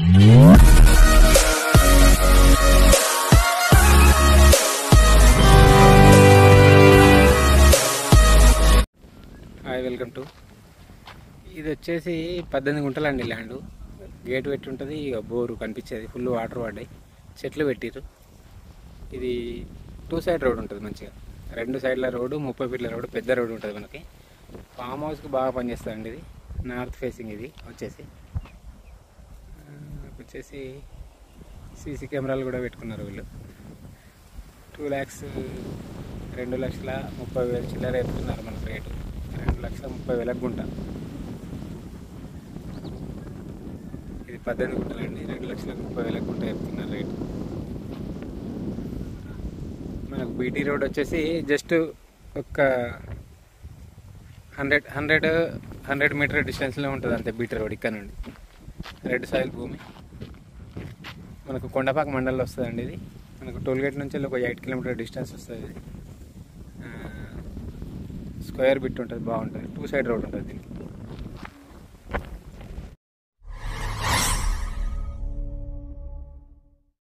Hi, welcome to. ఇది వచ్చేసి 18 గుంటలండి land. Gate పెట్టి ఉంటుంది, ఇక బోరు కనిపించేది, ఫుల్ వాటర్ పడ్డాయి, చెట్లు పెట్టిర్రు. ఇది 2 సైడ్ రోడ్ ఉంటుంది మంచిగా, 2 సైడ్ల రోడ్డు, 30 ఫీట్ల రోడ్డు, పెద్ద రోడ్డు ఉంటుంది మనకి. ఫామ్ హౌస్కి బాగా పనిచేస్తుందండి. ఇది నార్త్ ఫేసింగ్. ఇది వచ్చేసి సీసీ కెమెరాలు కూడా పెట్టుకున్నారు వీళ్ళు. 2,30,000 చిల్లర చెప్తున్నారు మనకు రేటు. 2,30,000 గుంట. ఇది 18 గుంటలండి, 2,30,000 గుంట చెప్తున్నారు రేటు. మనకు బీటీ రోడ్ వచ్చేసి జస్ట్ ఒక 100 మీటర్ డిస్టెన్స్లో ఉంటుంది అంతే బీటీ రోడ్. ఇక్కడ నుండి రెడ్ సాయిల్ భూమి మనకు కొండపాక మండలంలో వస్తుందండి. ఇది మనకు టోల్గేట్ నుంచి ఒక 8 కిలోమీటర్ డిస్టెన్స్ వస్తుంది. ఇది స్క్వేర్ బిట్ ఉంటుంది, బాగుంటుంది. 2 సైడ్ రోడ్ ఉంటుంది దీనికి.